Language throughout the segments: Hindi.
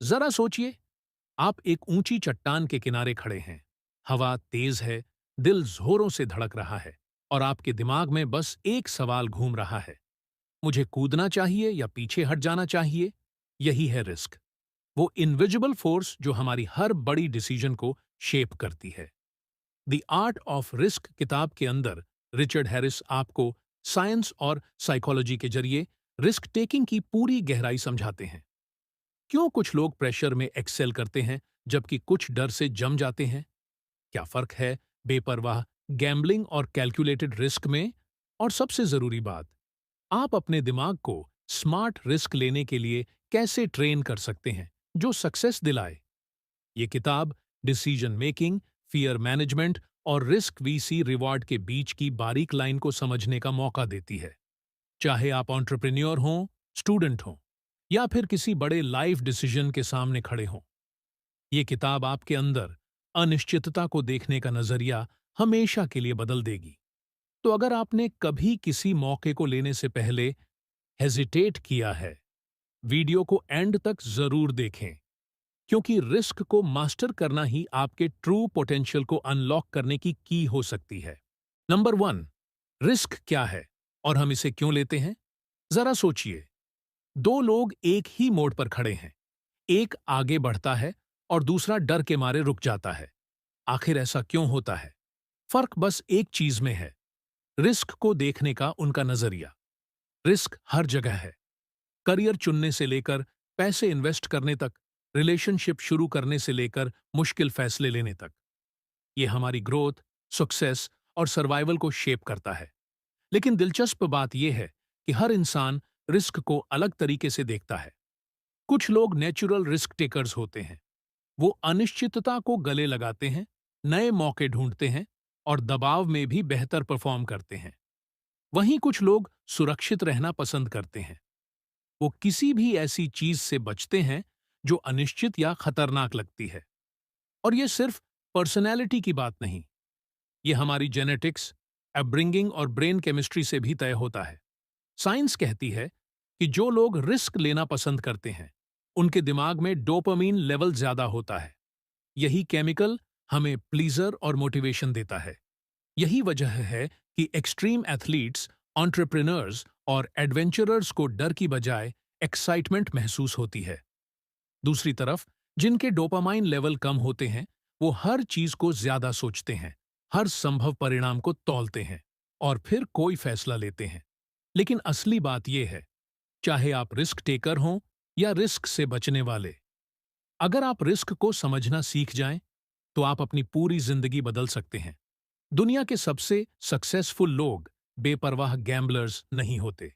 जरा सोचिए, आप एक ऊंची चट्टान के किनारे खड़े हैं। हवा तेज है, दिल जोरों से धड़क रहा है और आपके दिमाग में बस एक सवाल घूम रहा है। मुझे कूदना चाहिए या पीछे हट जाना चाहिए? यही है रिस्क। वो इनविजिबल फोर्स जो हमारी हर बड़ी डिसीजन को शेप करती है। द आर्ट ऑफ रिस्क किताब के अंदर रिचर्ड हैरिस आपको साइंस और साइकोलॉजी के जरिए रिस्क टेकिंग की पूरी गहराई समझाते हैं। क्यों कुछ लोग प्रेशर में एक्सेल करते हैं जबकि कुछ डर से जम जाते हैं? क्या फर्क है बेपरवाह गैम्बलिंग और कैलकुलेटेड रिस्क में? और सबसे जरूरी बात, आप अपने दिमाग को स्मार्ट रिस्क लेने के लिए कैसे ट्रेन कर सकते हैं जो सक्सेस दिलाए। ये किताब डिसीजन मेकिंग, फियर मैनेजमेंट और रिस्क वीसी रिवॉर्ड के बीच की बारीक लाइन को समझने का मौका देती है। चाहे आप एंटरप्रेन्योर हों, स्टूडेंट हों या फिर किसी बड़े लाइफ डिसीजन के सामने खड़े हों, ये किताब आपके अंदर अनिश्चितता को देखने का नजरिया हमेशा के लिए बदल देगी। तो अगर आपने कभी किसी मौके को लेने से पहले हेजिटेट किया है, वीडियो को एंड तक जरूर देखें, क्योंकि रिस्क को मास्टर करना ही आपके ट्रू पोटेंशियल को अनलॉक करने की हो सकती है। नंबर 1, रिस्क क्या है और हम इसे क्यों लेते हैं? जरा सोचिए, दो लोग एक ही मोड़ पर खड़े हैं। एक आगे बढ़ता है और दूसरा डर के मारे रुक जाता है। आखिर ऐसा क्यों होता है? फर्क बस एक चीज में है, रिस्क को देखने का उनका नजरिया। रिस्क हर जगह है, करियर चुनने से लेकर पैसे इन्वेस्ट करने तक, रिलेशनशिप शुरू करने से लेकर मुश्किल फैसले लेने तक। ये हमारी ग्रोथ, सक्सेस और सर्वाइवल को शेप करता है। लेकिन दिलचस्प बात यह है कि हर इंसान रिस्क को अलग तरीके से देखता है। कुछ लोग नेचुरल रिस्क टेकर्स होते हैं। वो अनिश्चितता को गले लगाते हैं, नए मौके ढूंढते हैं और दबाव में भी बेहतर परफॉर्म करते हैं। वहीं कुछ लोग सुरक्षित रहना पसंद करते हैं। वो किसी भी ऐसी चीज से बचते हैं जो अनिश्चित या खतरनाक लगती है। और ये सिर्फ पर्सनैलिटी की बात नहीं, ये हमारी जेनेटिक्स, अपब्रिंगिंग और ब्रेन केमिस्ट्री से भी तय होता है। साइंस कहती है कि जो लोग रिस्क लेना पसंद करते हैं, उनके दिमाग में डोपामीन लेवल ज्यादा होता है। यही केमिकल हमें प्लीजर और मोटिवेशन देता है। यही वजह है कि एक्सट्रीम एथलीट्स, एंटरप्रेन्योर्स और एडवेंचरर्स को डर की बजाय एक्साइटमेंट महसूस होती है। दूसरी तरफ जिनके डोपामाइन लेवल कम होते हैं, वो हर चीज को ज्यादा सोचते हैं, हर संभव परिणाम को तौलते हैं और फिर कोई फैसला लेते हैं। लेकिन असली बात यह है, चाहे आप रिस्क टेकर हों या रिस्क से बचने वाले, अगर आप रिस्क को समझना सीख जाएं, तो आप अपनी पूरी जिंदगी बदल सकते हैं। दुनिया के सबसे सक्सेसफुल लोग बेपरवाह गैम्बलर्स नहीं होते।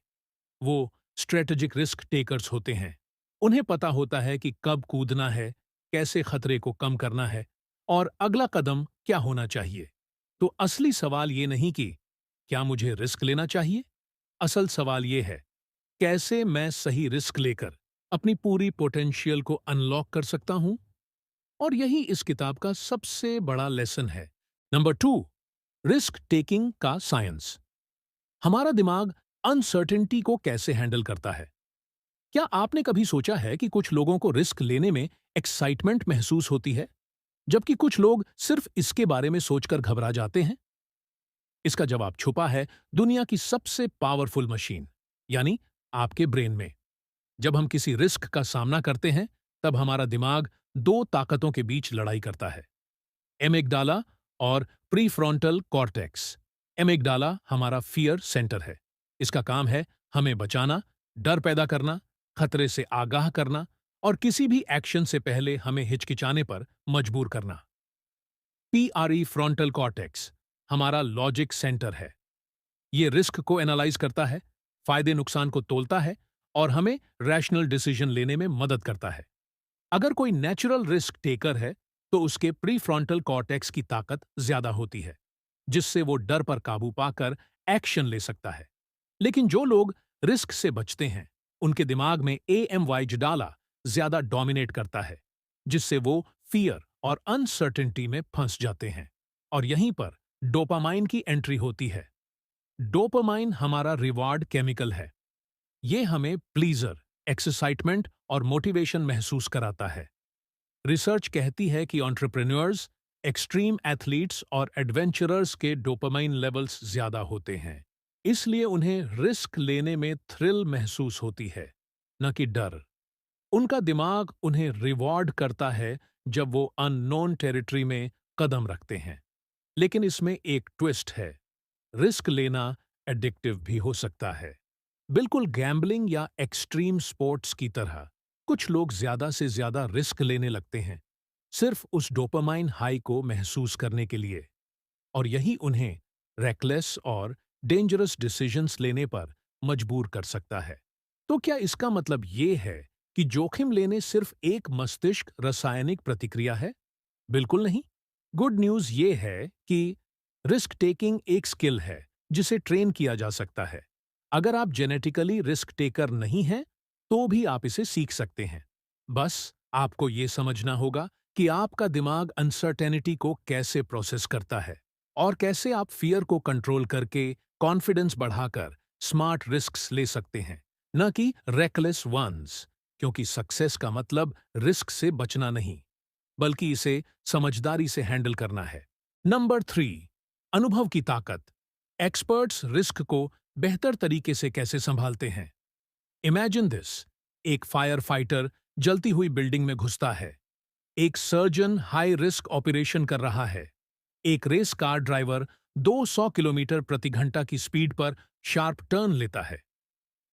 वो स्ट्रेटेजिक रिस्क टेकर्स होते हैं। उन्हें पता होता है कि कब कूदना है, कैसे खतरे को कम करना है और अगला कदम क्या होना चाहिए। तो असली सवाल ये नहीं कि क्या मुझे रिस्क लेना चाहिए? असल सवाल ये है, कैसे मैं सही रिस्क लेकर अपनी पूरी पोटेंशियल को अनलॉक कर सकता हूं? और यही इस किताब का सबसे बड़ा लेसन है। नंबर 2, रिस्क टेकिंग का साइंस। हमारा दिमाग अनसर्टेनिटी को कैसे हैंडल करता है? क्या आपने कभी सोचा है कि कुछ लोगों को रिस्क लेने में एक्साइटमेंट महसूस होती है, जबकि कुछ लोग सिर्फ इसके बारे में सोचकर घबरा जाते हैं? इसका जवाब छुपा है दुनिया की सबसे पावरफुल मशीन, यानी आपके ब्रेन में। जब हम किसी रिस्क का सामना करते हैं, तब हमारा दिमाग दो ताकतों के बीच लड़ाई करता है, एमिगडाला और प्रीफ्रंटल कॉर्टेक्स। एमिगडाला हमारा फियर सेंटर है। इसका काम है हमें बचाना, डर पैदा करना, खतरे से आगाह करना और किसी भी एक्शन से पहले हमें हिचकिचाने पर मजबूर करना। पीआरई फ्रंटल कॉर्टेक्स हमारा लॉजिक सेंटर है। ये रिस्क को एनालाइज करता है, फायदे नुकसान को तोलता है और हमें रैशनल डिसीजन लेने में मदद करता है। अगर कोई नेचुरल रिस्क टेकर है, तो उसके प्रीफ्रंटल कॉर्टेक्स की ताकत ज्यादा होती है, जिससे वो डर पर काबू पाकर एक्शन ले सकता है। लेकिन जो लोग रिस्क से बचते हैं, उनके दिमाग में एएमवाइजडाला ज्यादा डोमिनेट करता है, जिससे वो फियर और अनसर्टेनिटी में फंस जाते हैं। और यहीं पर डोपामाइन की एंट्री होती है। डोपामाइन हमारा रिवॉर्ड केमिकल है। ये हमें प्लीजर, एक्साइटमेंट और मोटिवेशन महसूस कराता है। रिसर्च कहती है कि एंटरप्रेन्योर्स, एक्सट्रीम एथलीट्स और एडवेंचरर्स के डोपामाइन लेवल्स ज्यादा होते हैं। इसलिए उन्हें रिस्क लेने में थ्रिल महसूस होती है, न कि डर। उनका दिमाग उन्हें रिवॉर्ड करता है जब वो अननोन टेरिटरी में कदम रखते हैं। लेकिन इसमें एक ट्विस्ट है, रिस्क लेना एडिक्टिव भी हो सकता है। बिल्कुल गैम्बलिंग या एक्सट्रीम स्पोर्ट्स की तरह कुछ लोग ज्यादा से ज्यादा रिस्क लेने लगते हैं, सिर्फ उस डोपामाइन हाई को महसूस करने के लिए। और यही उन्हें रेकलेस और डेंजरस डिसीजंस लेने पर मजबूर कर सकता है। तो क्या इसका मतलब ये है कि जोखिम लेने सिर्फ एक मस्तिष्क रासायनिक प्रतिक्रिया है? बिल्कुल नहीं। गुड न्यूज ये है कि रिस्क टेकिंग एक स्किल है जिसे ट्रेन किया जा सकता है। अगर आप जेनेटिकली रिस्क टेकर नहीं हैं, तो भी आप इसे सीख सकते हैं। बस आपको ये समझना होगा कि आपका दिमाग अनसर्टेनिटी को कैसे प्रोसेस करता है और कैसे आप फियर को कंट्रोल करके कॉन्फिडेंस बढ़ाकर स्मार्ट रिस्क्स ले सकते हैं, न कि रेकलेस वंस। क्योंकि सक्सेस का मतलब रिस्क से बचना नहीं, बल्कि इसे समझदारी से हैंडल करना है। नंबर 3, अनुभव की ताकत। एक्सपर्ट्स रिस्क को बेहतर तरीके से कैसे संभालते हैं? इमेजिन दिस, एक फायर फाइटर जलती हुई बिल्डिंग में घुसता है। एक सर्जन हाई रिस्क ऑपरेशन कर रहा है। एक रेस कार ड्राइवर 200 किलोमीटर प्रति घंटा की स्पीड पर शार्प टर्न लेता है।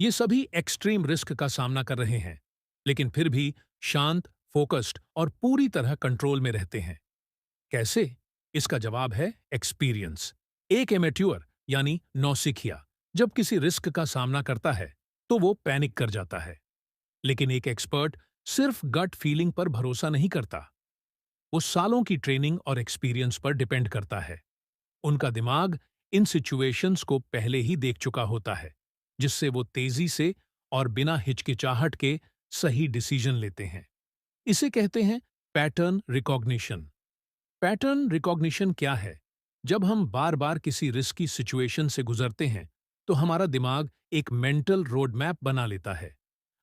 ये सभी एक्सट्रीम रिस्क का सामना कर रहे हैं, लेकिन फिर भी शांत, फोकस्ड और पूरी तरह कंट्रोल में रहते हैं। कैसे? इसका जवाब है एक्सपीरियंस। एक एमेट्योर यानी नौसिखिया जब किसी रिस्क का सामना करता है तो वो पैनिक कर जाता है। लेकिन एक एक्सपर्ट सिर्फ गट फीलिंग पर भरोसा नहीं करता। वो सालों की ट्रेनिंग और एक्सपीरियंस पर डिपेंड करता है। उनका दिमाग इन सिचुएशंस को पहले ही देख चुका होता है, जिससे वो तेजी से और बिना हिचकिचाहट के सही डिसीजन लेते हैं। इसे कहते हैं पैटर्न रिकॉग्निशन। पैटर्न रिकॉग्निशन क्या है? जब हम बार बार किसी रिस्की सिचुएशन से गुजरते हैं, तो हमारा दिमाग एक मेंटल रोड मैप बना लेता है।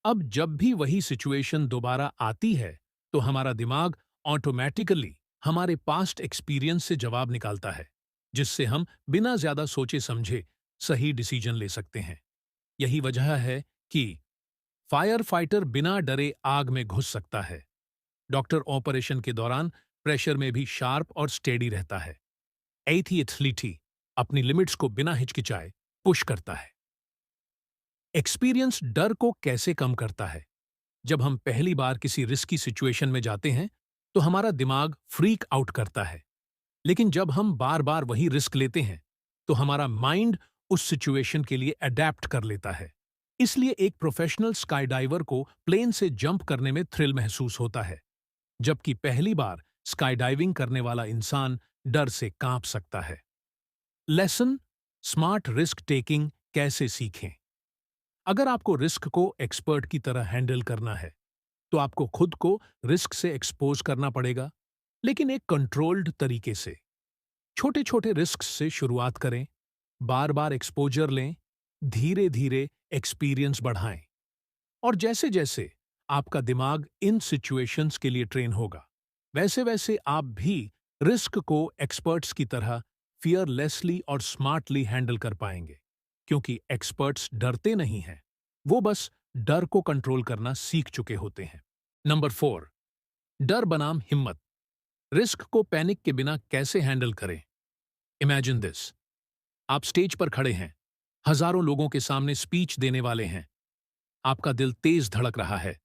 अब जब भी वही सिचुएशन दोबारा आती है, तो हमारा दिमाग ऑटोमेटिकली हमारे पास्ट एक्सपीरियंस से जवाब निकालता है, जिससे हम बिना ज्यादा सोचे समझे सही डिसीजन ले सकते हैं। यही वजह है कि फायर फाइटर बिना डरे आग में घुस सकता है। डॉक्टर ऑपरेशन के दौरान प्रेशर में भी शार्प और स्टेडी रहता है। एथलीट अपनी लिमिट्स को बिना हिचकिचाए पुश करता है। एक्सपीरियंस डर को कैसे कम करता है? जब हम पहली बार किसी रिस्की सिचुएशन में जाते हैं, तो हमारा दिमाग फ्रीक आउट करता है। लेकिन जब हम बार बार वही रिस्क लेते हैं, तो हमारा माइंड उस सिचुएशन के लिए अडेप्ट कर लेता है। इसलिए एक प्रोफेशनल स्काईडाइवर को प्लेन से जंप करने में थ्रिल महसूस होता है, जबकि पहली बार स्काईडाइविंग करने वाला इंसान डर से कांप सकता है। लेसन, स्मार्ट रिस्क टेकिंग कैसे सीखें? अगर आपको रिस्क को एक्सपर्ट की तरह हैंडल करना है, तो आपको खुद को रिस्क से एक्सपोज करना पड़ेगा, लेकिन एक कंट्रोल्ड तरीके से। छोटे छोटे रिस्क से शुरुआत करें, बार बार एक्सपोजर लें, धीरे धीरे एक्सपीरियंस बढ़ाएं। और जैसे जैसे आपका दिमाग इन सिचुएशंस के लिए ट्रेन होगा, वैसे वैसे आप भी रिस्क को एक्सपर्ट्स की तरह फियरलेसली और स्मार्टली हैंडल कर पाएंगे। क्योंकि एक्सपर्ट्स डरते नहीं हैं, वो बस डर को कंट्रोल करना सीख चुके होते हैं। नंबर 4, डर बनाम हिम्मत। रिस्क को पैनिक के बिना कैसे हैंडल करें? इमेजिन दिस, आप स्टेज पर खड़े हैं, हजारों लोगों के सामने स्पीच देने वाले हैं। आपका दिल तेज धड़क रहा है,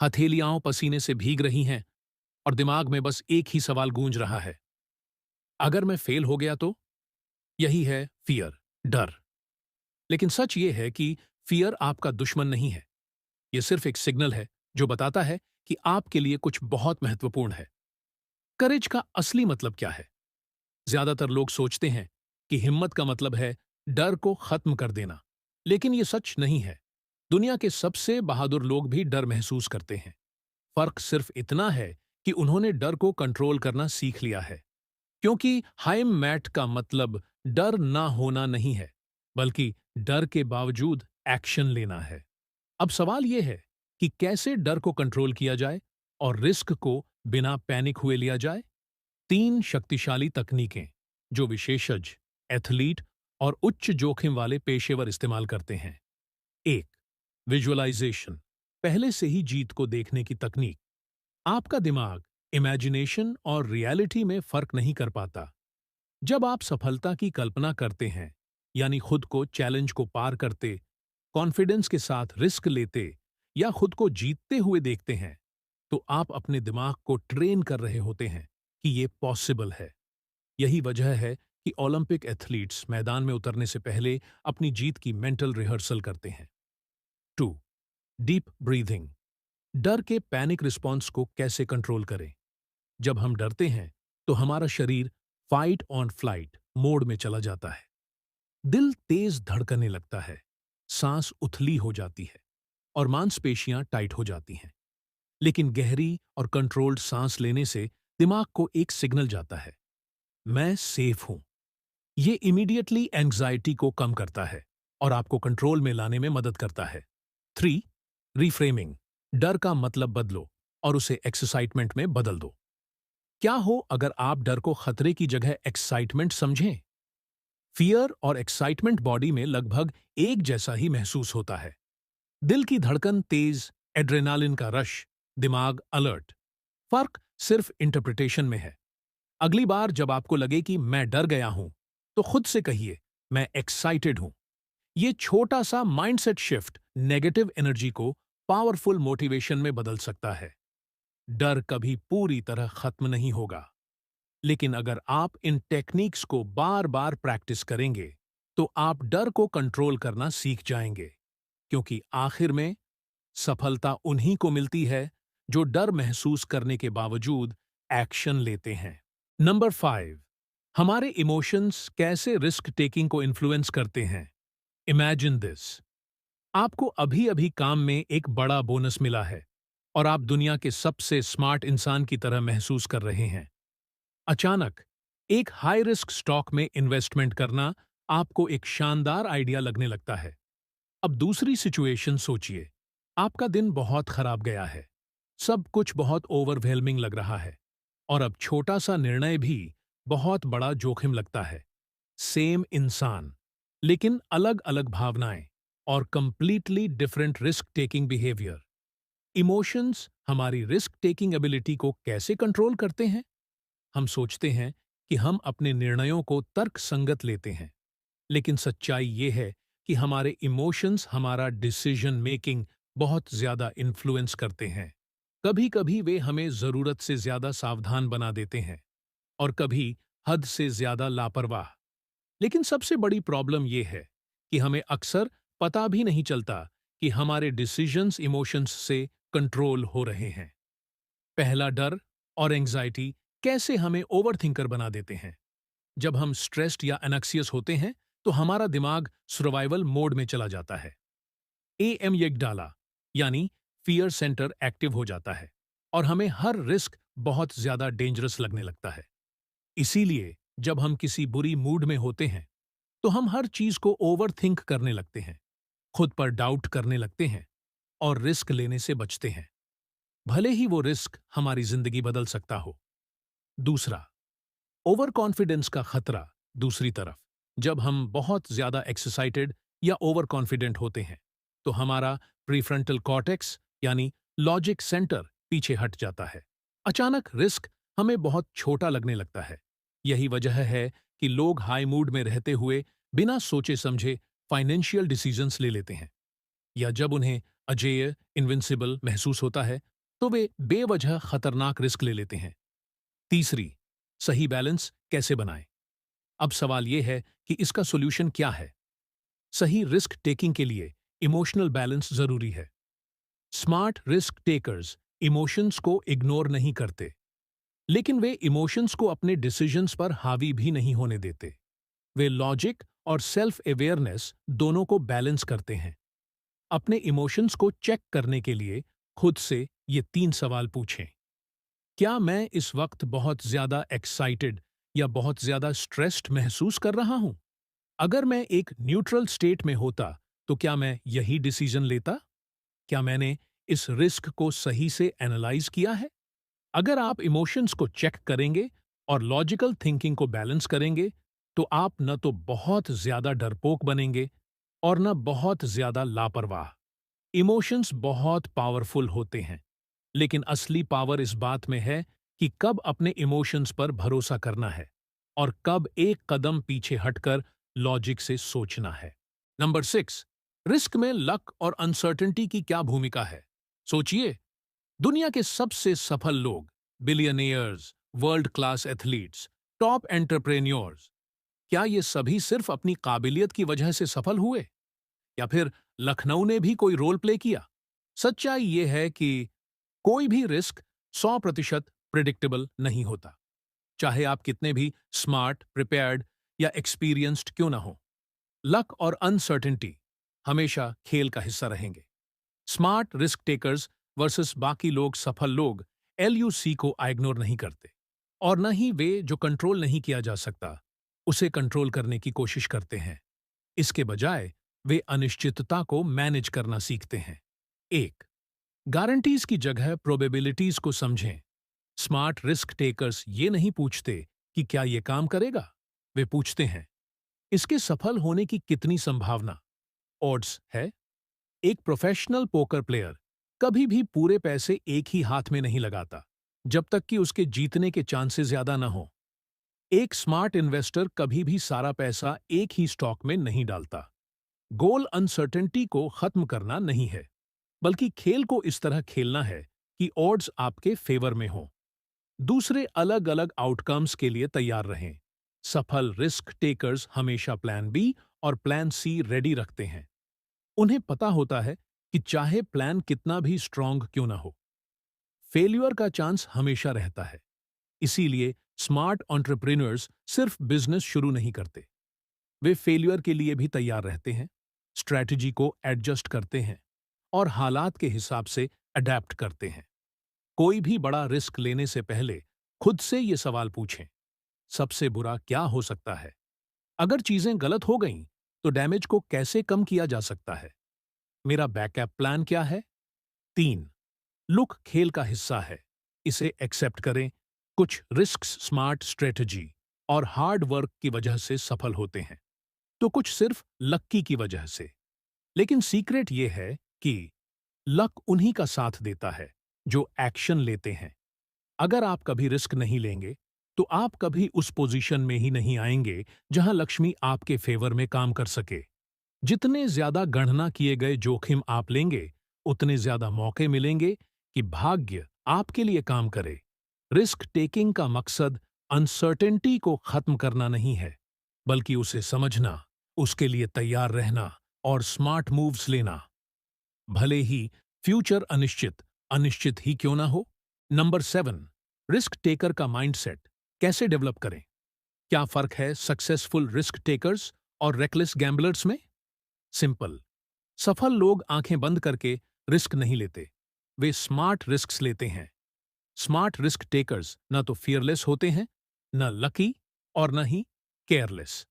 हथेलियां पसीने से भीग रही हैं और दिमाग में बस एक ही सवाल गूंज रहा है, अगर मैं फेल हो गया तो? यही है फियर, डर। लेकिन सच ये है कि फियर आपका दुश्मन नहीं है। ये सिर्फ एक सिग्नल है जो बताता है कि आपके लिए कुछ बहुत महत्वपूर्ण है। करेज का असली मतलब क्या है? ज्यादातर लोग सोचते हैं कि हिम्मत का मतलब है डर को खत्म कर देना, लेकिन ये सच नहीं है। दुनिया के सबसे बहादुर लोग भी डर महसूस करते हैं। फर्क सिर्फ इतना है कि उन्होंने डर को कंट्रोल करना सीख लिया है। क्योंकि हाइम मैट का मतलब डर ना होना नहीं है, बल्कि डर के बावजूद एक्शन लेना है। अब सवाल यह है कि कैसे डर को कंट्रोल किया जाए और रिस्क को बिना पैनिक हुए लिया जाए। तीन शक्तिशाली तकनीकें जो विशेषज्ञ, एथलीट और उच्च जोखिम वाले पेशेवर इस्तेमाल करते हैं। एक, विजुअलाइजेशन, पहले से ही जीत को देखने की तकनीक। आपका दिमाग इमेजिनेशन और रियलिटी में फर्क नहीं कर पाता। जब आप सफलता की कल्पना करते हैं, यानी खुद को चैलेंज को पार करते, कॉन्फिडेंस के साथ रिस्क लेते या खुद को जीतते हुए देखते हैं, तो आप अपने दिमाग को ट्रेन कर रहे होते हैं कि ये पॉसिबल है। यही वजह है कि ओलंपिक एथलीट्स मैदान में उतरने से पहले अपनी जीत की मेंटल रिहर्सल करते हैं। 2. डीप ब्रीथिंग, डर के पैनिक रिस्पॉन्स को कैसे कंट्रोल करें। जब हम डरते हैं तो हमारा शरीर फाइट ऑन फ्लाइट मोड में चला जाता है। दिल तेज धड़कने लगता है, सांस उथली हो जाती है और मांसपेशियां टाइट हो जाती हैं। लेकिन गहरी और कंट्रोल्ड सांस लेने से दिमाग को एक सिग्नल जाता है, मैं सेफ हूं। ये इमीडिएटली एंग्जाइटी को कम करता है और आपको कंट्रोल में लाने में मदद करता है। 3. रिफ्रेमिंग, डर का मतलब बदलो और उसे एक्साइटमेंट में बदल दो। क्या हो अगर आप डर को खतरे की जगह एक्साइटमेंट समझें? फियर और एक्साइटमेंट बॉडी में लगभग एक जैसा ही महसूस होता है। दिल की धड़कन तेज, एड्रेनालिन का रश, दिमाग अलर्ट। फर्क सिर्फ इंटरप्रिटेशन में है। अगली बार जब आपको लगे कि मैं डर गया हूं, तो खुद से कहिए, मैं एक्साइटेड हूं। ये छोटा सा माइंडसेट शिफ्ट नेगेटिव एनर्जी को पावरफुल मोटिवेशन में बदल सकता है। डर कभी पूरी तरह खत्म नहीं होगा, लेकिन अगर आप इन टेक्निक्स को बार बार प्रैक्टिस करेंगे, तो आप डर को कंट्रोल करना सीख जाएंगे, क्योंकि आखिर में सफलता उन्हीं को मिलती है जो डर महसूस करने के बावजूद एक्शन लेते हैं। नंबर 5, हमारे इमोशंस कैसे रिस्क टेकिंग को इन्फ्लुएंस करते हैं। इमेजिन दिस, आपको अभी अभी काम में एक बड़ा बोनस मिला है और आप दुनिया के सबसे स्मार्ट इंसान की तरह महसूस कर रहे हैं। अचानक एक हाई रिस्क स्टॉक में इन्वेस्टमेंट करना आपको एक शानदार आइडिया लगने लगता है। अब दूसरी सिचुएशन सोचिए, आपका दिन बहुत खराब गया है, सब कुछ बहुत ओवरवेलमिंग लग रहा है और अब छोटा सा निर्णय भी बहुत बड़ा जोखिम लगता है। सेम इंसान, लेकिन अलग अलग भावनाएं और completely different risk taking behaviour. Emotions हमारी रिस्क टेकिंग एबिलिटी को कैसे कंट्रोल करते हैं? हम सोचते हैं कि हम अपने निर्णयों को तर्क संगत लेते हैं, लेकिन सच्चाई ये है कि हमारे इमोशंस हमारा डिसीजन मेकिंग बहुत ज्यादा इन्फ्लुएंस करते हैं। कभी कभी वे हमें जरूरत से ज्यादा सावधान बना देते हैं और कभी हद से ज्यादा लापरवाह। लेकिन सबसे बड़ी प्रॉब्लम यह है कि हमें अक्सर पता भी नहीं चलता कि हमारे डिसीजंस इमोशंस से कंट्रोल हो रहे हैं। पहला, डर और एंग्जाइटी कैसे हमें ओवरथिंकर बना देते हैं। जब हम स्ट्रेस्ड या एनक्सियस होते हैं, तो हमारा दिमाग सर्वाइवल मोड में चला जाता है। एएम यगडाला यानी फियर सेंटर एक्टिव हो जाता है और हमें हर रिस्क बहुत ज्यादा डेंजरस लगने लगता है। इसीलिए जब हम किसी बुरी मूड में होते हैं, तो हम हर चीज को ओवरथिंक करने लगते हैं, खुद पर डाउट करने लगते हैं और रिस्क लेने से बचते हैं, भले ही वो रिस्क हमारी जिंदगी बदल सकता हो। दूसरा, ओवर कॉन्फिडेंस का खतरा। दूसरी तरफ, जब हम बहुत ज्यादा एक्साइटेड या ओवर कॉन्फिडेंट होते हैं, तो हमारा प्रीफ्रंटल कॉर्टेक्स यानी लॉजिक सेंटर पीछे हट जाता है। अचानक रिस्क हमें बहुत छोटा लगने लगता है। यही वजह है कि लोग हाई मूड में रहते हुए बिना सोचे समझे फाइनेंशियल डिसीजंस ले लेते हैं, या जब उन्हें अजेय, इनविंसिबल महसूस होता है, तो वे बेवजह खतरनाक रिस्क ले लेते हैं। तीसरी, सही बैलेंस कैसे बनाएं। अब सवाल यह है कि इसका सॉल्यूशन क्या है। सही रिस्क टेकिंग के लिए इमोशनल बैलेंस जरूरी है। स्मार्ट रिस्क टेकर्स इमोशंस को इग्नोर नहीं करते, लेकिन वे इमोशंस को अपने डिसीजंस पर हावी भी नहीं होने देते। वे लॉजिक और सेल्फ अवेयरनेस दोनों को बैलेंस करते हैं। अपने इमोशंस को चेक करने के लिए खुद से ये 3 सवाल पूछें। क्या मैं इस वक्त बहुत ज्यादा एक्साइटेड या बहुत ज्यादा स्ट्रेस्ड महसूस कर रहा हूं? अगर मैं एक न्यूट्रल स्टेट में होता, तो क्या मैं यही डिसीजन लेता? क्या मैंने इस रिस्क को सही से एनालाइज किया है? अगर आप इमोशंस को चेक करेंगे और लॉजिकल थिंकिंग को बैलेंस करेंगे, तो आप न तो बहुत ज्यादा डरपोक बनेंगे और न बहुत ज्यादा लापरवाह। इमोशंस बहुत पावरफुल होते हैं, लेकिन असली पावर इस बात में है कि कब अपने इमोशंस पर भरोसा करना है और कब एक कदम पीछे हटकर लॉजिक से सोचना है। नंबर 6, रिस्क में लक और अनसर्टेनिटी की क्या भूमिका है? सोचिए, दुनिया के सबसे सफल लोग, billionaires, world class athletes, top entrepreneurs, क्या ये सभी सिर्फ अपनी काबिलियत की वजह से सफल हुए या फिर लखनऊ ने भी कोई रोल प्ले किया? सच्चाई ये है कि कोई भी रिस्क 100% प्रिडिक्टेबल नहीं होता, चाहे आप कितने भी स्मार्ट, प्रिपेयर्ड या एक्सपीरियंस्ड क्यों ना हो। लक और अनसर्टेनिटी हमेशा खेल का हिस्सा रहेंगे। स्मार्ट रिस्क टेकर्स वर्सेस बाकी लोग, सफल लोग, एलयूसी को इग्नोर नहीं करते और न ही वे जो कंट्रोल नहीं किया जा सकता उसे कंट्रोल करने की कोशिश करते हैं। इसके बजाय वे अनिश्चितता को मैनेज करना सीखते हैं। एक, गारंटीज की जगह प्रोबेबिलिटीज को समझें। स्मार्ट रिस्क टेकर्स ये नहीं पूछते कि क्या ये काम करेगा, वे पूछते हैं इसके सफल होने की कितनी संभावना, ऑड्स है। एक प्रोफेशनल पोकर प्लेयर कभी भी पूरे पैसे एक ही हाथ में नहीं लगाता जब तक कि उसके जीतने के चांसेस ज्यादा ना हो। एक स्मार्ट इन्वेस्टर कभी भी सारा पैसा एक ही स्टॉक में नहीं डालता। गोल अनसर्टेनिटी को खत्म करना नहीं है, बल्कि खेल को इस तरह खेलना है कि ऑड्स आपके फेवर में हो। दूसरे, अलग अलग आउटकम्स के लिए तैयार रहें। सफल रिस्क टेकर्स हमेशा प्लान बी और प्लान सी रेडी रखते हैं। उन्हें पता होता है कि चाहे प्लान कितना भी स्ट्रांग क्यों ना हो, फेल्यूर का चांस हमेशा रहता है। इसीलिए स्मार्ट एंटरप्रेन्योर्स सिर्फ बिजनेस शुरू नहीं करते, वे फेल्यूर के लिए भी तैयार रहते हैं, स्ट्रैटेजी को एडजस्ट करते हैं और हालात के हिसाब से अडेप्ट करते हैं। कोई भी बड़ा रिस्क लेने से पहले खुद से ये सवाल पूछें, सबसे बुरा क्या हो सकता है? अगर चीजें गलत हो गईं, तो डैमेज को कैसे कम किया जा सकता है? मेरा बैकअप प्लान क्या है? 3, लुक खेल का हिस्सा है, इसे एक्सेप्ट करें। कुछ रिस्क्स स्मार्ट स्ट्रेटजी और हार्ड वर्क की वजह से सफल होते हैं, तो कुछ सिर्फ लक्की की वजह से। लेकिन सीक्रेट यह है कि लक उन्हीं का साथ देता है जो एक्शन लेते हैं। अगर आप कभी रिस्क नहीं लेंगे, तो आप कभी उस पोजीशन में ही नहीं आएंगे जहां लक्ष्मी आपके फेवर में काम कर सके। जितने ज्यादा गणना किए गए जोखिम आप लेंगे, उतने ज्यादा मौके मिलेंगे कि भाग्य आपके लिए काम करे। रिस्क टेकिंग का मकसद अनसर्टेनिटी को खत्म करना नहीं है, बल्कि उसे समझना, उसके लिए तैयार रहना और स्मार्ट मूव्स लेना, भले ही फ्यूचर अनिश्चित अनिश्चित ही क्यों ना हो। नंबर 7, रिस्क टेकर का माइंडसेट कैसे डेवलप करें? क्या फर्क है सक्सेसफुल रिस्क टेकर्स और रेकलेस गैम्बलर्स में? सिंपल, सफल लोग आंखें बंद करके रिस्क नहीं लेते, वे स्मार्ट रिस्क्स लेते हैं। स्मार्ट रिस्क टेकर्स न तो फियरलेस होते हैं, न लकी और न ही केयरलेस।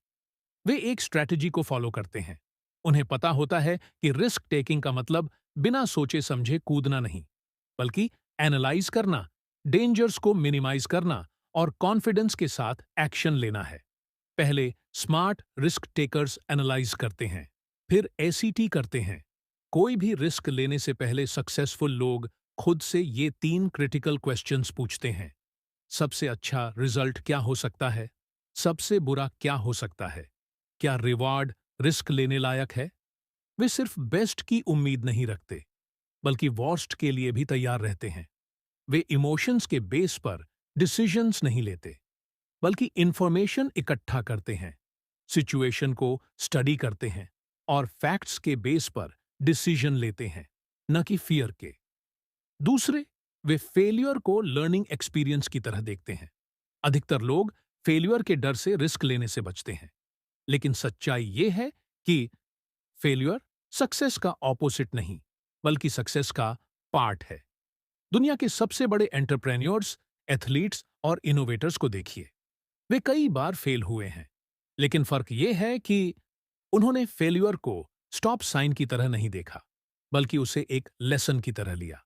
वे एक स्ट्रैटेजी को फॉलो करते हैं। उन्हें पता होता है कि रिस्क टेकिंग का मतलब बिना सोचे समझे कूदना नहीं, बल्कि एनालाइज करना, डेंजर्स को मिनिमाइज करना और कॉन्फिडेंस के साथ एक्शन लेना है। पहले स्मार्ट रिस्क टेकर्स एनालाइज करते हैं, फिर एसीटी करते हैं। कोई भी रिस्क लेने से पहले सक्सेसफुल लोग खुद से ये 3 क्रिटिकल क्वेश्चंस पूछते हैं। सबसे अच्छा रिजल्ट क्या हो सकता है? सबसे बुरा क्या हो सकता है? क्या रिवॉर्ड रिस्क लेने लायक है? वे सिर्फ बेस्ट की उम्मीद नहीं रखते, बल्कि वर्स्ट के लिए भी तैयार रहते हैं। वे इमोशंस के बेस पर डिसीजंस नहीं लेते, बल्कि इंफॉर्मेशन इकट्ठा करते हैं, सिचुएशन को स्टडी करते हैं और फैक्ट्स के बेस पर डिसीजन लेते हैं, न कि फियर के। दूसरे, वे फेलियर को लर्निंग एक्सपीरियंस की तरह देखते हैं। अधिकतर लोग फेलियर के डर से रिस्क लेने से बचते हैं, लेकिन सच्चाई ये है कि फेलियर सक्सेस का ऑपोजिट नहीं, बल्कि सक्सेस का पार्ट है। दुनिया के सबसे बड़े एंटरप्रेन्योर्स, एथलीट्स और इनोवेटर्स को देखिए, वे कई बार फेल हुए हैं, लेकिन फर्क यह है कि उन्होंने फेलियर को स्टॉप साइन की तरह नहीं देखा। बल्कि उसे एक लेसन की तरह लिया।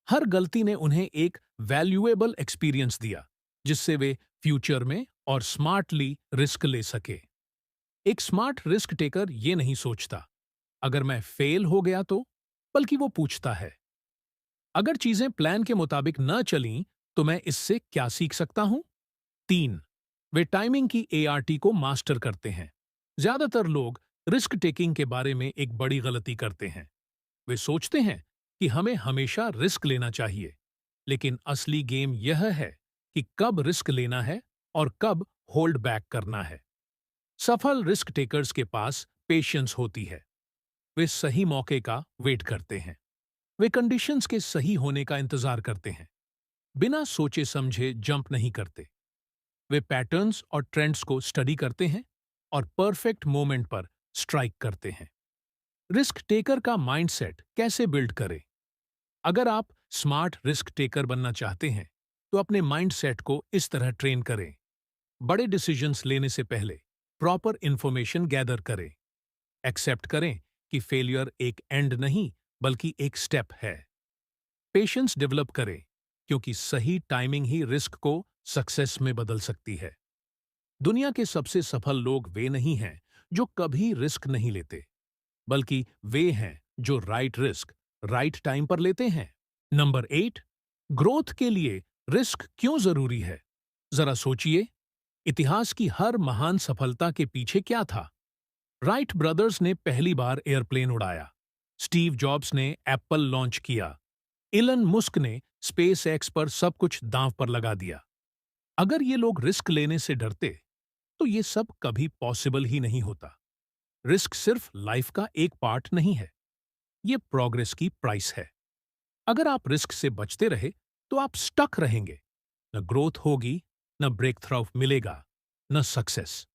हर गलती ने उन्हें एक वैल्यूएबल एक्सपीरियंस दिया, जिससे वे फ्यूचर में और स्मार्टली रिस्क ले सके। एक स्मार्ट रिस्क टेकर ये नहीं सोचता, अगर मैं फेल हो गया तो, बल्कि वो पूछता है, अगर चीजें प्लान के मुताबिक न चलीं, तो मैं इससे क्या सीख सकता हूं? 3. वे टाइमिंग की एआरटी को मास्टर करते हैं। ज्यादातर लोग रिस्क टेकिंग के बारे में एक बड़ी गलती करते हैं। वे सोचते हैं कि हमें हमेशा रिस्क लेना चाहिए, लेकिन असली गेम यह है कि कब रिस्क लेना है और कब होल्ड बैक करना है। सफल रिस्क टेकर्स के पास पेशेंस होती है। वे सही मौके का वेट करते हैं। वे कंडीशंस के सही होने का इंतजार करते हैं। बिना सोचे समझे जंप नहीं करते। वे पैटर्न्स और ट्रेंड्स को स्टडी करते हैं और परफेक्ट मोमेंट पर स्ट्राइक करते हैं। रिस्क टेकर का माइंडसेट कैसे बिल्ड करें? अगर आप स्मार्ट रिस्क टेकर बनना चाहते हैं, तो अपने माइंडसेट को इस तरह ट्रेन करें। बड़े डिसीजंस लेने से पहले प्रॉपर इंफॉर्मेशन गैदर करें। एक्सेप्ट करें कि फेलियर एक एंड नहीं, बल्कि एक स्टेप है। पेशेंस डेवलप करें, क्योंकि सही टाइमिंग ही रिस्क को सक्सेस में बदल सकती है। दुनिया के सबसे सफल लोग वे नहीं हैं जो कभी रिस्क नहीं लेते, बल्कि वे हैं जो राइट रिस्क राइट टाइम पर लेते हैं। नंबर 8, ग्रोथ के लिए रिस्क क्यों जरूरी है? जरा सोचिए, इतिहास की हर महान सफलता के पीछे क्या था? राइट ब्रदर्स ने पहली बार एयरप्लेन उड़ाया। स्टीव जॉब्स ने एप्पल लॉन्च किया। इलन मुस्क ने स्पेस एक्स पर सब कुछ दांव पर लगा दिया। अगर ये लोग रिस्क लेने से डरते, तो ये सब कभी पॉसिबल ही नहीं होता। रिस्क सिर्फ लाइफ का एक पार्ट नहीं है, ये प्रोग्रेस की प्राइस है। अगर आप रिस्क से बचते रहे, तो आप स्टक रहेंगे। न ग्रोथ होगी, न ब्रेक थ्रू मिलेगा, न सक्सेस।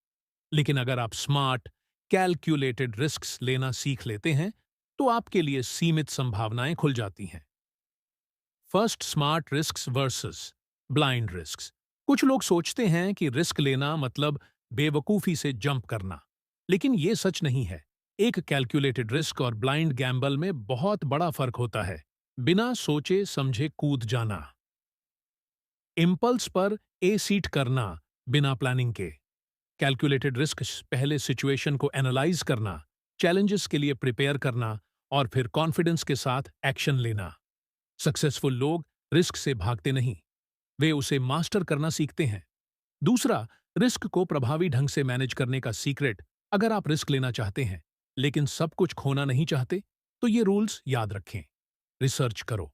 लेकिन अगर आप स्मार्ट, कैलकुलेटेड रिस्क्स लेना सीख लेते हैं, तो आपके लिए सीमित संभावनाएं खुल जाती हैं। First, smart risks versus blind risks. कुछ लोग सोचते हैं कि रिस्क लेना मतलब बेवकूफी से जंप करना, लेकिन ये सच नहीं है। एक कैलकुलेटेड रिस्क और ब्लाइंड गैम्बल में बहुत बड़ा फर्क होता है। बिना सोचे समझे कूद जाना, इम्पल्स पर ए सीट करना बिना प्लानिंग के। कैलकुलेटेड रिस्क पहले सिचुएशन को एनालाइज करना, चैलेंजेस के लिए प्रिपेयर करना और फिर कॉन्फिडेंस के साथ एक्शन लेना। सक्सेसफुल लोग रिस्क से भागते नहीं, वे उसे मास्टर करना सीखते हैं। दूसरा, रिस्क को प्रभावी ढंग से मैनेज करने का सीक्रेट। अगर आप रिस्क लेना चाहते हैं, लेकिन सब कुछ खोना नहीं चाहते, तो ये रूल्स याद रखें। रिसर्च करो,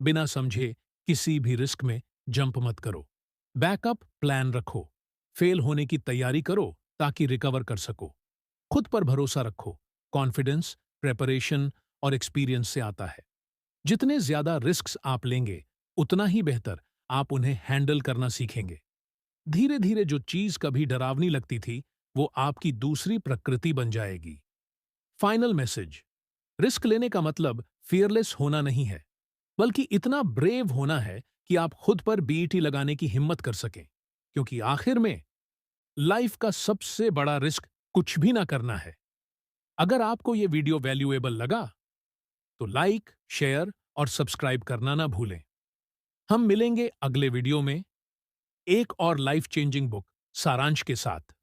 बिना समझे किसी भी रिस्क में जंप मत करो। बैकअप प्लान रखो, फेल होने की तैयारी करो ताकि रिकवर कर सको। खुद पर भरोसा रखो, कॉन्फिडेंस, प्रेपरेशन और एक्सपीरियंस से आता है। जितने ज्यादा रिस्क्स आप लेंगे, उतना ही बेहतर आप उन्हें हैंडल करना सीखेंगे। धीरे धीरे जो चीज कभी डरावनी लगती थी, वो आपकी दूसरी प्रकृति बन जाएगी। फाइनल मैसेज, रिस्क लेने का मतलब फियरलेस होना नहीं है, बल्कि इतना ब्रेव होना है कि आप खुद पर बीईटी लगाने की हिम्मत कर सकें। क्योंकि आखिर में लाइफ का सबसे बड़ा रिस्क कुछ भी ना करना है। अगर आपको यह वीडियो वैल्यूएबल लगा, तो लाइक, शेयर और सब्सक्राइब करना ना भूलें। हम मिलेंगे अगले वीडियो में एक और लाइफ चेंजिंग बुक सारांश के साथ।